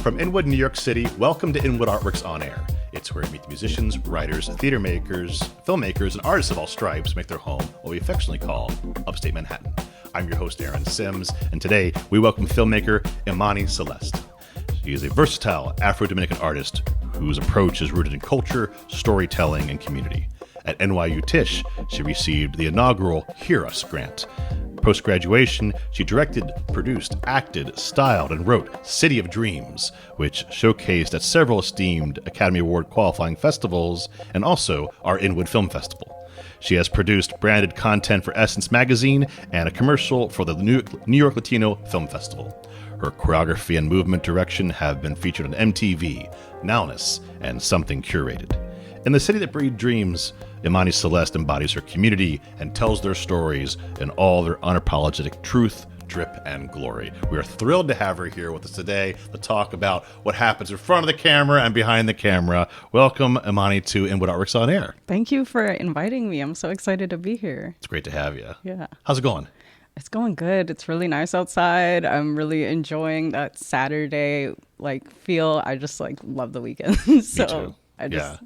From Inwood, New York City, welcome to Inwood Art Works On Air. It's where we meet the musicians, writers, theater makers, filmmakers, and artists of all stripes make their home what we affectionately call upstate Manhattan. I'm your host, Aaron Sims, and today we welcome filmmaker Imani Celeste. She is a versatile Afro-Dominican artist whose approach is rooted in culture, storytelling, and community. At NYU Tisch, she received the inaugural Hear Us grant. Post-graduation, she directed, produced, acted, styled, and wrote City of Dreamz, which showcased at several esteemed Academy Award qualifying festivals and also our Inwood Film Festival. She has produced branded content for Essence magazine and a commercial for the New York Latino Film Festival. Her choreography and movement direction have been featured on MTV, Nowness, and Something Curated. In the city that breathed dreams, Imani Celeste embodies her community and tells their stories in all their unapologetic truth, drip, and glory. We are thrilled to have her here with us today to talk about what happens in front of the camera and behind the camera. Welcome, Imani, to Inwood Art Works On Air. Thank you for inviting me. I'm so excited to be here. It's great to have you. Yeah. How's it going? It's going good. It's really nice outside. I'm really enjoying that Saturday feel. I just love the weekend. So Me too. Yeah.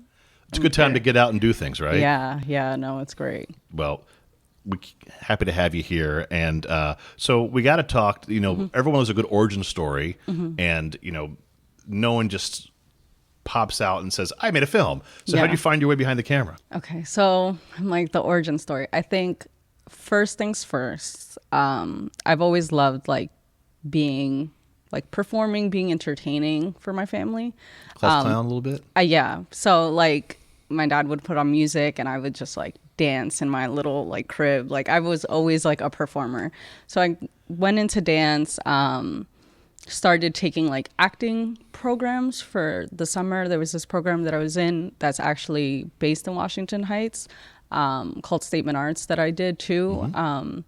It's a good time to get out and do things, right? Yeah. No, it's great. Well, we're happy to have you here. And so we got to talk, everyone has a good origin story. And, no one just pops out and says, I made a film. So how do you find your way behind the camera? Okay, so the origin story. I think first things first, I've always loved being performing, being entertaining for my family. Class clown a little bit? Yeah. So my dad would put on music and I would just dance in my little crib. I was always a performer. So I went into dance, started taking acting programs for the summer. There was this program that I was in that's actually based in Washington Heights, called Statement Arts that I did too. And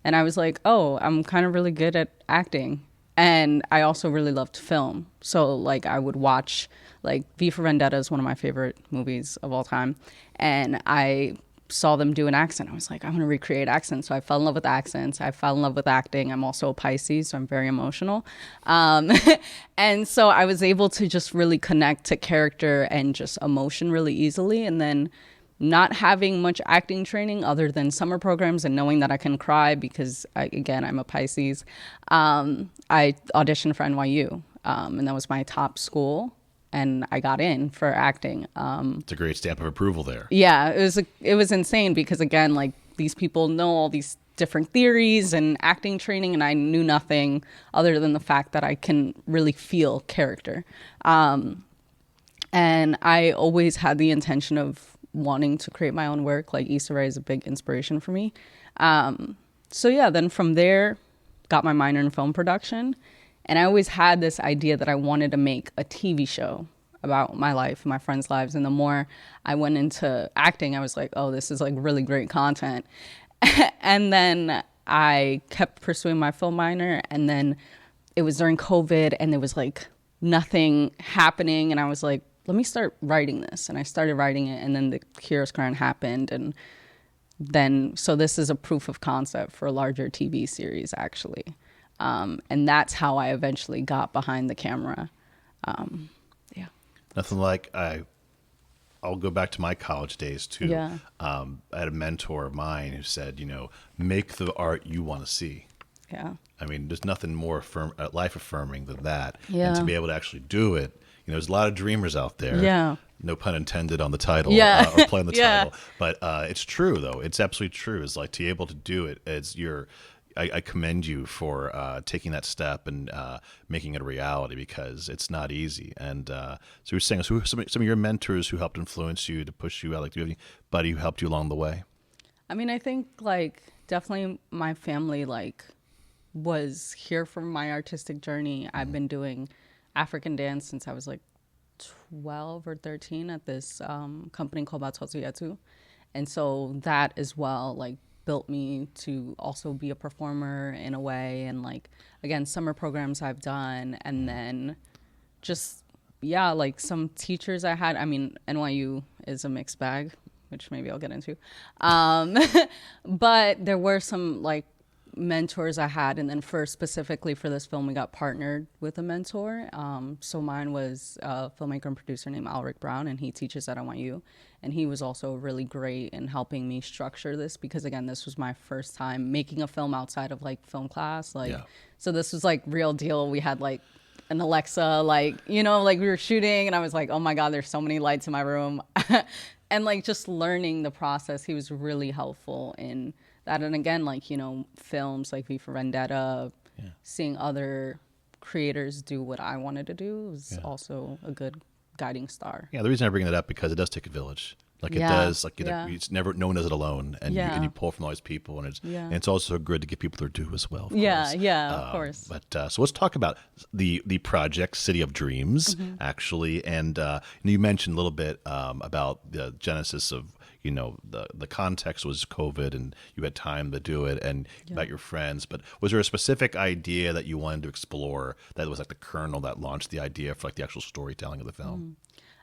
I was I'm kind of really good at acting. And I also really loved film. So I would watch V for Vendetta is one of my favorite movies of all time. And I saw them do an accent. I was I want to recreate accents. So I fell in love with accents. I fell in love with acting. I'm also a Pisces, so I'm very emotional. And so I was able to just really connect to character and just emotion really easily. And then not having much acting training other than summer programs and knowing that I can cry because, I'm a Pisces, I auditioned for NYU, and that was my top school, and I got in for acting. It's a great stamp of approval there. Yeah, it was insane because, again, these people know all these different theories and acting training, and I knew nothing other than the fact that I can really feel character. And I always had the intention of wanting to create my own work. Issa Rae is a big inspiration for me. Then from there, got my minor in film production. And I always had this idea that I wanted to make a TV show about my life, my friends' lives. And the more I went into acting, I was this is really great content. And then I kept pursuing my film minor. And then it was during COVID and there was nothing happening. And I was let me start writing this. And I started writing it, and then the Heroes Grant happened. And then, so this is a proof of concept for a larger TV series, actually. And that's how I eventually got behind the camera. Nothing I'll go back to my college days, too. Yeah. I had a mentor of mine who said, make the art you want to see. Yeah. I mean, there's nothing more life-affirming than that. Yeah. And to be able to actually do it, there's a lot of dreamers out there. Yeah. No pun intended on the title or playing the title. But it's true, though. It's absolutely true. It's to be able to do it. I commend you for taking that step and making it a reality because it's not easy. And so you're saying, who are some of your mentors who helped influence you to push you out? Do you have anybody who helped you along the way? I mean, I think definitely my family was here for my artistic journey. I've been doing African dance since I was 12 or 13 at this company called Batotsu. And so that as well built me to also be a performer in a way. And again, summer programs I've done, and then just some teachers I had. I mean, NYU is a mixed bag, which maybe I'll get into. But there were some mentors I had, and then specifically for this film, we got partnered with a mentor. So mine was a filmmaker and producer named Alric Brown, and he teaches at NYU. And he was also really great in helping me structure this because, again, this was my first time making a film outside of like film class. So this was like real deal. We had like an Alexa, like, you know, like we were shooting, and I was like, oh my God, there's so many lights in my room. And like just learning the process, he was really helpful in that. And again, like, you know, films like V for Vendetta, seeing other creators do what I wanted to do was also a good guiding star. Yeah, the reason I bring that up because it does take a village. Like it does, like it's never, no one does it alone, and you pull from all these people, and it's also good to give people their due as well. Of course. Of course. But so let's talk about the project City of Dreams, actually, and you mentioned a little bit about the genesis of, you know, the context was COVID, and you had time to do it, and about your friends. But was there a specific idea that you wanted to explore that was like the kernel that launched the idea for like the actual storytelling of the film?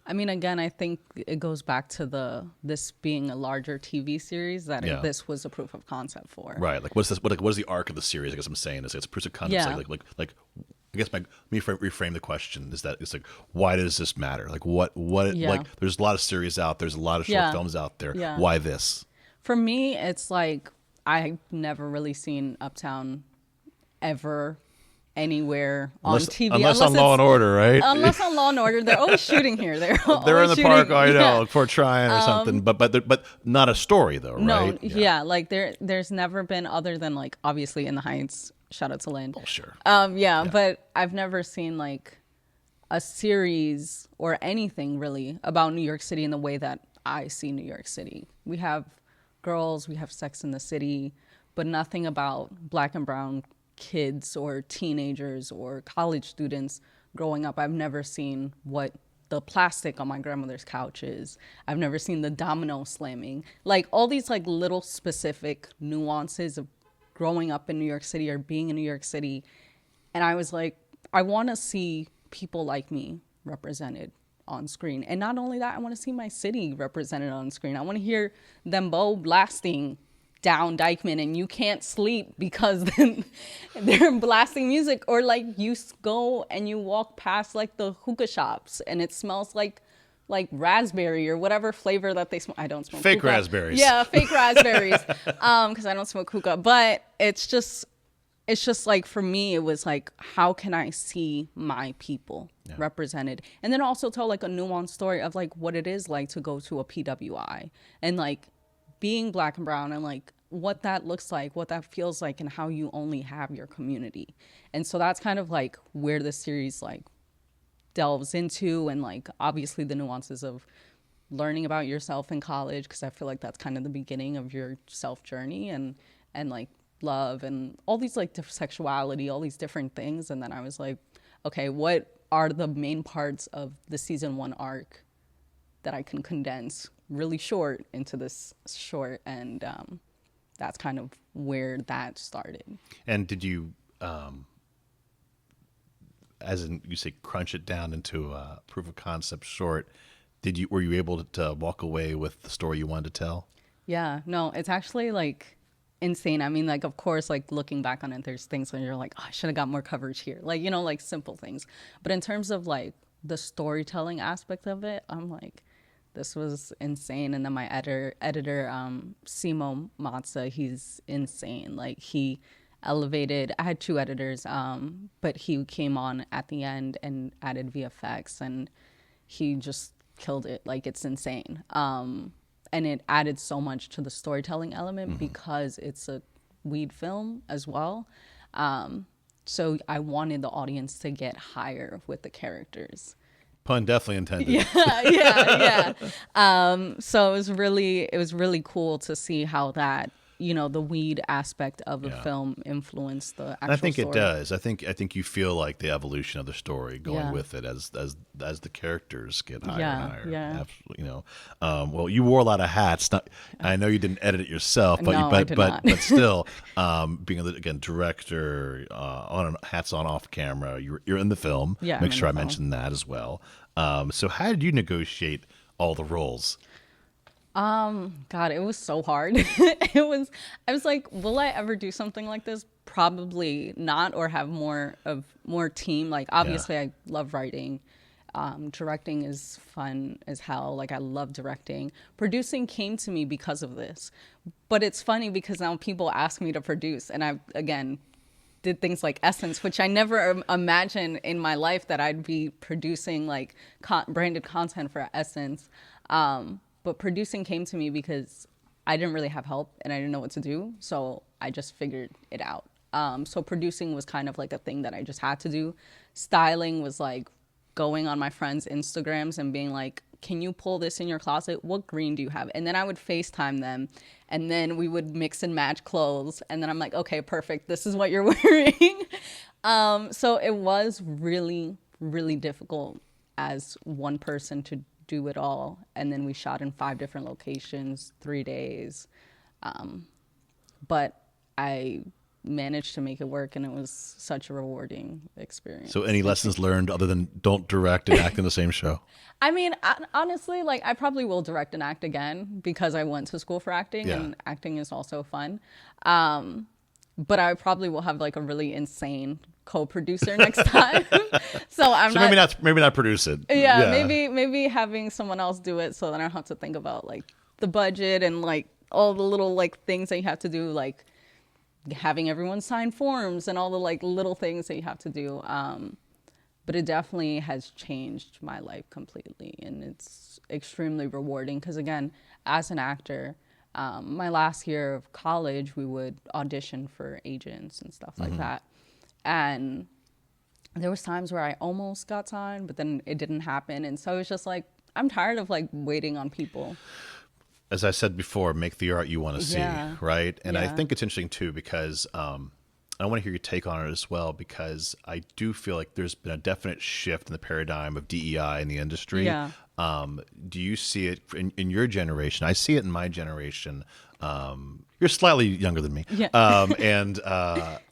I mean, again, I think it goes back to this being a larger TV series that this was a proof of concept for. Right. Like, what's this? What is the arc of the series? I guess I'm saying is it's proof of concept. Yeah. Like I guess let me reframe the question is that it's like, why does this matter? Like what like there's a lot of series out, there's a lot of short films out there. Yeah. Why this? For me, it's like I've never really seen Uptown ever anywhere on TV. Unless on Law and Order, right? Unless on Law and Order. They're always shooting here. They're in the shooting. park, I know, for trying or something. But not a story though, right? No, like there's never been, other than like obviously In the Heights, shout out to Lynn. Oh, sure. But I've never seen like a series or anything really about New York City in the way that I see New York City. We have Girls, we have Sex in the City, but nothing about Black and brown kids or teenagers or college students growing up. I've never seen what the plastic on my grandmother's couch is. I've never seen the domino slamming. Like all these like little specific nuances of growing up in New York City or being in New York City. And I was like, I want to see people like me represented on screen. And not only that, I want to see my city represented on screen. I want to hear them both blasting down Dykeman and you can't sleep because then they're blasting music, or like you go and you walk past like the hookah shops and it smells like raspberry or whatever flavor that they smoke. I don't smoke fake hookah. Raspberries. Yeah, fake raspberries. Because I don't smoke hookah. But it's just like, for me, it was like, how can I see my people represented? And then also tell like a nuanced story of like what it is like to go to a PWI and like being Black and brown and like what that looks like, what that feels like, and how you only have your community. And so that's kind of like where the series like delves into, and like obviously the nuances of learning about yourself in college, because I feel like that's kind of the beginning of your self journey, and like love and all these like sexuality, all these different things. And then I was like, okay, what are the main parts of the season 1 arc that I can condense really short into this short? And that's kind of where that started. And did you, as in you say, crunch it down into a proof of concept short? Were you able to walk away with the story you wanted to tell? Yeah, no, it's actually like insane. I mean, like, of course, like looking back on it, there's things where you're like, oh, I should have got more coverage here. Like, you know, like simple things. But in terms of like the storytelling aspect of it, I'm like, this was insane. And then my editor, Simo Matza, he's insane. Like he elevated, I had 2 editors, but he came on at the end and added VFX, and he just killed it. Like it's insane. And it added so much to the storytelling element because it's a weed film as well. So I wanted the audience to get higher with the characters. Pun definitely intended. Yeah. So it was really cool to see how that, you know, the weed aspect of the film influenced the actual I think story. it does. I think you feel like the evolution of the story going with it as the characters get higher and higher. Yeah. Absolutely. You know, well, you wore a lot of hats. I know you didn't edit it yourself, but No, I did not. but still, being again director, hats on off camera, you're in the film. Yeah, Make sure I film. mention that as well. So how did you negotiate all the roles? God, it was so hard. I was like, will I ever do something like this? Probably not, or have more team. Like, Yeah. obviously I love writing. Directing is fun as hell. Like, I love directing. Producing came to me because of this. But it's funny because now people ask me to produce, and I, again, did things like Essence, which I never imagined in my life that I'd be producing like branded content for Essence. But producing came to me because I didn't really have help and I didn't know what to do. So I just figured it out. So producing was kind of like a thing that I just had to do. Styling was like going on my friends' Instagrams and being like, can you pull this in your closet? What green do you have? And then I would FaceTime them and then we would mix and match clothes. And then I'm like, okay, perfect. This is what you're wearing. So it was really, really difficult as one person to do it all. And then we shot in 5 different locations, 3 days. But I managed to make it work, and it was such a rewarding experience. So any lessons learned other than don't direct and act in the same show? I mean, honestly, like I probably will direct and act again because I went to school for acting, Yeah. and acting is also fun. But I probably will have like a really insane co-producer next time. So I'm So not. maybe not produce it. Yeah, maybe having someone else do it so that I don't have to think about like the budget and like all the little like things that you have to do, like having everyone sign forms and all the like little things that you have to do. But it definitely has changed my life completely, and it's extremely rewarding because, again, as an actor, my last year of college, we would audition for agents and stuff like that. And there was times where I almost got signed, but then it didn't happen. And so it's just like, I'm tired of like waiting on people. As I said before, make the art you want to see, Yeah. right? And I Yeah. think it's interesting too because I want to hear your take on it as well, because I do feel like there's been a definite shift in the paradigm of DEI in the industry. Yeah. Do you see it in your generation? I see it in my generation. You're slightly younger than me. Yeah.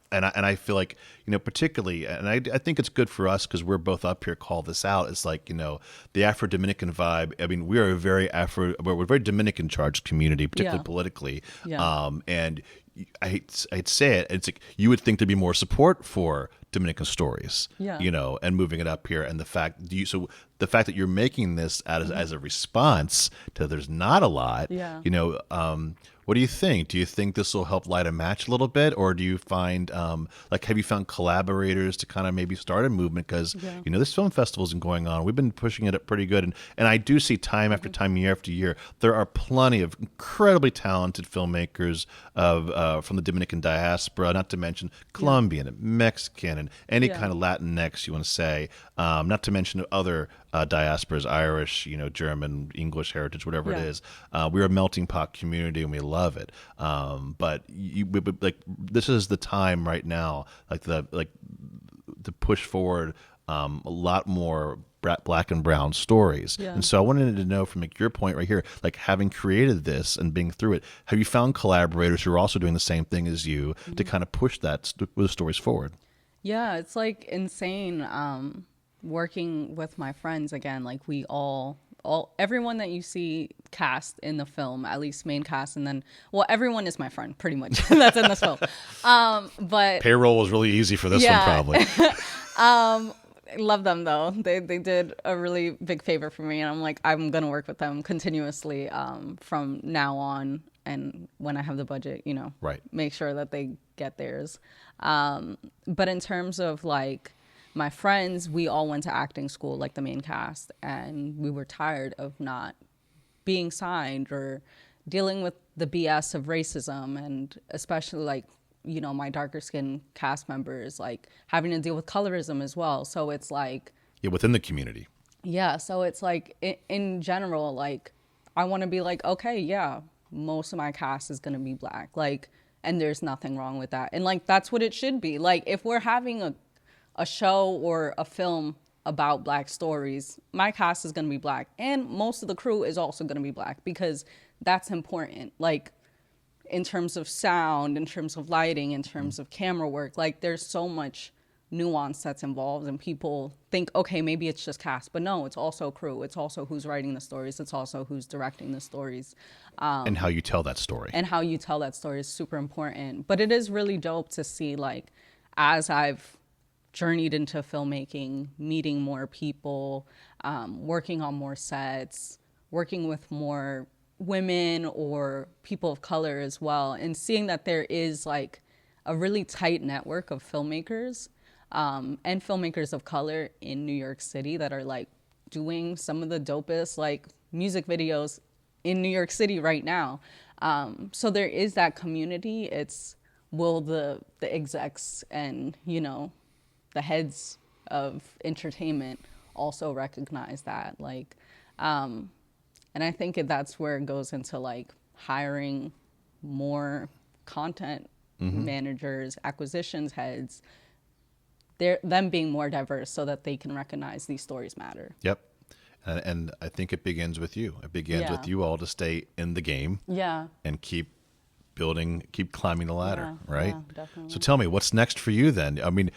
And I feel like, particularly, and I think it's good for us because we're both up here, call this out. It's like, the Afro-Dominican vibe. I mean, we're a very we're a very Dominican charged community, particularly Yeah. politically. Yeah. And I hate to say it. It's like you would think there'd be more support for Dominican stories, Yeah. and moving it up here, and the fact that you're making this as a response to there's not a lot, Yeah. what do you think? Do you think this will help light a match a little bit, or do you find have you found collaborators to kind of maybe start a movement? Because Yeah. this film festival isn't going on. We've been pushing it up pretty good, and I do see time after time, year after year, there are plenty of incredibly talented filmmakers from the Dominican diaspora, not to mention Colombian, Mexican, and any Yeah. kind of Latinx you want to say, not to mention other diasporas, Irish, German, English heritage, whatever it Yeah. is. We're a melting pot community and we love it. But this is the time right now, to push forward a lot more black and brown stories. Yeah. And so I wanted to know from your point right here, having created this and being through it, have you found collaborators who are also doing the same thing as you to kind of push those stories forward? Yeah, it's like insane working with my friends again. Like we all everyone that you see cast in the film, at least main cast, and then everyone is my friend pretty much that's in this film. But Payroll was really easy for this one, probably. I love them though. They did a really big favor for me, and I'm like, I'm gonna work with them continuously from now on. And when I have the budget, Right. make sure that they get theirs. But in terms of like my friends, we all went to acting school, like the main cast, and we were tired of not being signed or dealing with the BS of racism, and especially like, my darker skinned cast members, like having to deal with colorism as well. So it's like, Yeah, within the community. yeah, so it's like in general, like I want to be like, okay, yeah, most of my cast is going to be black, like, and there's nothing wrong with that. And like, that's what it should be. Like if we're having a show or a film about black stories, my cast is going to be black, and most of the crew is also going to be black, because that's important. Like in terms of sound, in terms of lighting, in terms of camera work, like there's so much nuance that's involved, and people think, okay, maybe it's just cast, but no, it's also crew. It's also who's writing the stories. It's also who's directing the stories. And how you tell that story. And how you tell that story is super important. But it is really dope to see, like, as I've journeyed into filmmaking, meeting more people, working on more sets, working with more women or people of color as well, and seeing that there is like a really tight network of filmmakers and filmmakers of color in New York City that are like doing some of the dopest like music videos in New York City right now. So there is that community. It's will the execs and, you know, the heads of entertainment also recognize that, like, and I think that's where it goes into like hiring more content managers, acquisitions heads, them being more diverse so that they can recognize these stories matter. Yep. And I think it begins with you. It begins with you all to stay in the game. Yeah. And keep building, keep climbing the ladder, right? Yeah, definitely. So tell me, what's next for you then? I mean,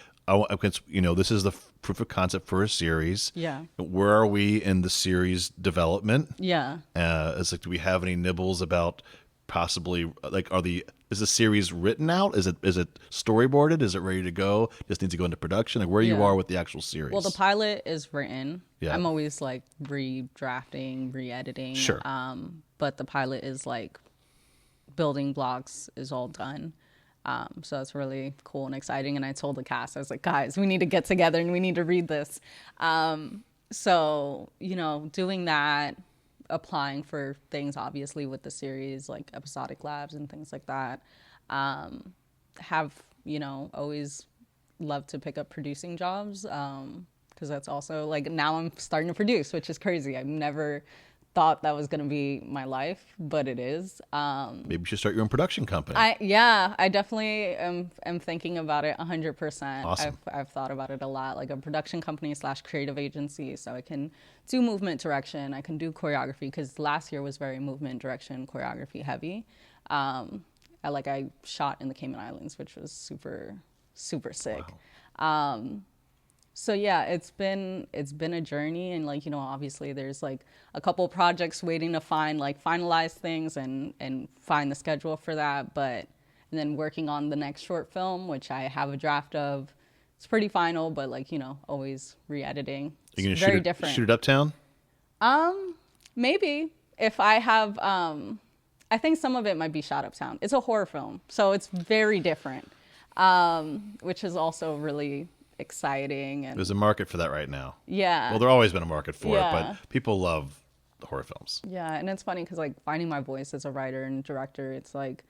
you know, this is the proof of concept for a series. Yeah. Where are we in the series development? Yeah. It's like, do we have any nibbles about possibly like, is the series written out? Is it storyboarded? Is it ready to go? Just needs to go into production? Like where you are with the actual series? Well, the pilot is written. Yeah. I'm always like redrafting, re-editing. Sure. But the pilot is like building blocks is all done. So that's really cool and exciting. And I told the cast, I was like, guys, we need to get together and we need to read this. So, you know, doing that, applying for things, obviously, with the series, like episodic labs and things like that. Have, you know, always loved to pick up producing jobs because that's also, like, now I'm starting to produce, which is crazy. I've never thought that was going to be my life, but it is. Maybe you should start your own production company. I definitely am thinking about it 100%. Awesome. I've thought about it a lot, like a production company / creative agency, so I can do movement direction. I can do choreography because last year was very movement direction, choreography heavy. I shot in the Cayman Islands, which was super, super sick. Wow. So yeah, it's been a journey, and like, you know, obviously there's like a couple projects waiting to finalize things and find the schedule for that, and then working on the next short film, which I have a draft of. It's pretty final, but like, you know, always re-editing. It's very different. Shoot it uptown? Maybe if I have I think some of it might be shot uptown. It's a horror film, so it's very different, which is also really exciting. And there's a market for that right now. Yeah. Well, there's always been a market for it, but people love the horror films. Yeah, and it's funny because like finding my voice as a writer and director, it's like,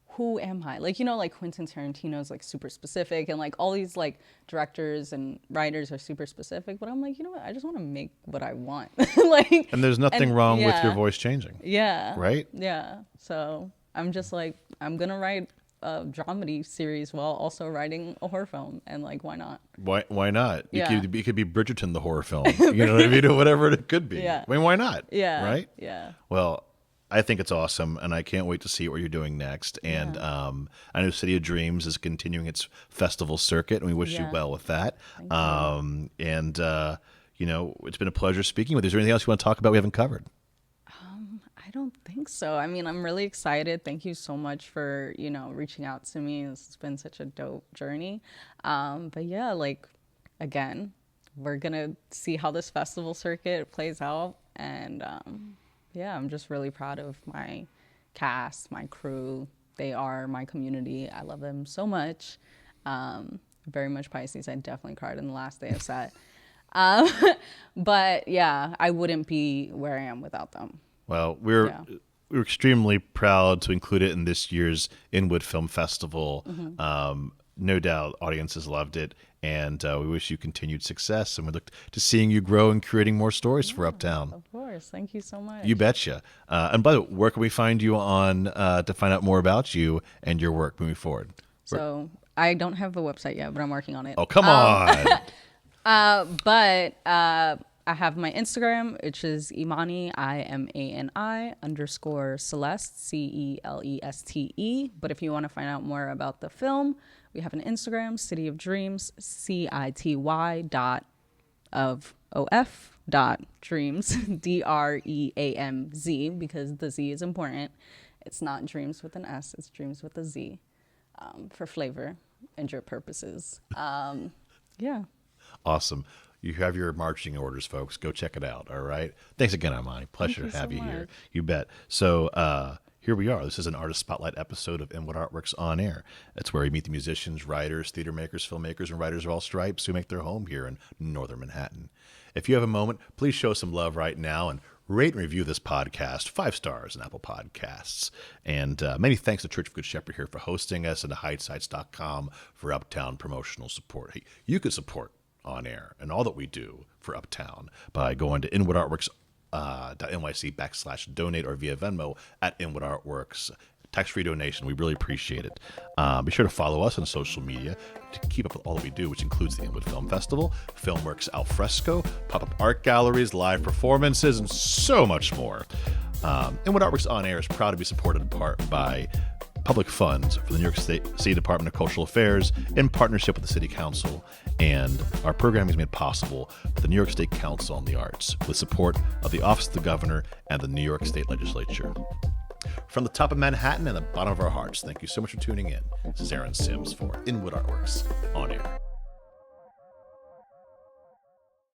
who am I? Like, you know, like Quentin Tarantino's like super specific, and like all these like directors and writers are super specific, but I'm like, you know what? I just want to make what I want. Like, and there's nothing wrong with your voice changing. Yeah. Right? Yeah. So I'm just like, I'm going to write a dramedy series while also writing a horror film, and like, why not? Why not? Yeah. It could be Bridgerton, the horror film. You know what I mean? Or whatever it could be. Yeah. I mean, why not? Yeah. Right? Yeah. Well, I think it's awesome, and I can't wait to see what you're doing next. And I know City of Dreamz is continuing its festival circuit, and we wish you well with that. You know, it's been a pleasure speaking with you. Is there anything else you want to talk about we haven't covered? I don't think so. I mean, I'm really excited. Thank you so much for, you know, reaching out to me. This has been such a dope journey. But yeah, like, again, we're going to see how this festival circuit plays out. And yeah, I'm just really proud of my cast, my crew. They are my community. I love them so much. Very much Pisces. I definitely cried in the last day of set. But yeah, I wouldn't be where I am without them. Well, we're extremely proud to include it in this year's Inwood Film Festival. No doubt audiences loved it, and we wish you continued success, and we look to seeing you grow and creating more stories for Uptown. Of course. Thank you so much. You betcha. And by the way, where can we find you on to find out more about you and your work moving forward? So I don't have a website yet, but I'm working on it. Oh, come on. But I have my Instagram, which is Imani, IMANI _Celeste, CELESTE. But if you want to find out more about the film, we have an Instagram, City of Dreams, CITY.OF.Dreams, DREAMZ, because the Z is important. It's not dreams with an S, it's dreams with a Z, for flavor and your purposes. Yeah. Awesome. You have your marching orders, folks. Go check it out. All right. Thanks again, Imani. Pleasure to have you here. You bet. So here we are. This is an Artist Spotlight episode of Inwood Art Works On Air. It's where we meet the musicians, writers, theater makers, filmmakers, and writers of all stripes who make their home here in northern Manhattan. If you have a moment, please show some love right now and rate and review this podcast, 5 stars in Apple Podcasts. And many thanks to Church of Good Shepherd here for hosting us, and to HideSites.com for Uptown promotional support. Hey, you could support On Air and all that we do for Uptown by going to inwoodartworks.nyc/donate or via Venmo at Inwood Artworks. Tax-free donation. We really appreciate it. Be sure to follow us on social media to keep up with all that we do, which includes the Inwood Film Festival, FilmWorks Alfresco, pop-up art galleries, live performances, and so much more. Inwood Artworks On Air is proud to be supported in part by public funds from the New York State Department of Cultural Affairs in partnership with the City Council, and our programming is made possible by the New York State Council on the Arts with support of the Office of the Governor and the New York State Legislature. From the top of Manhattan and the bottom of our hearts, thank you so much for tuning in. This is Aaron Sims for Inwood Artworks On Air.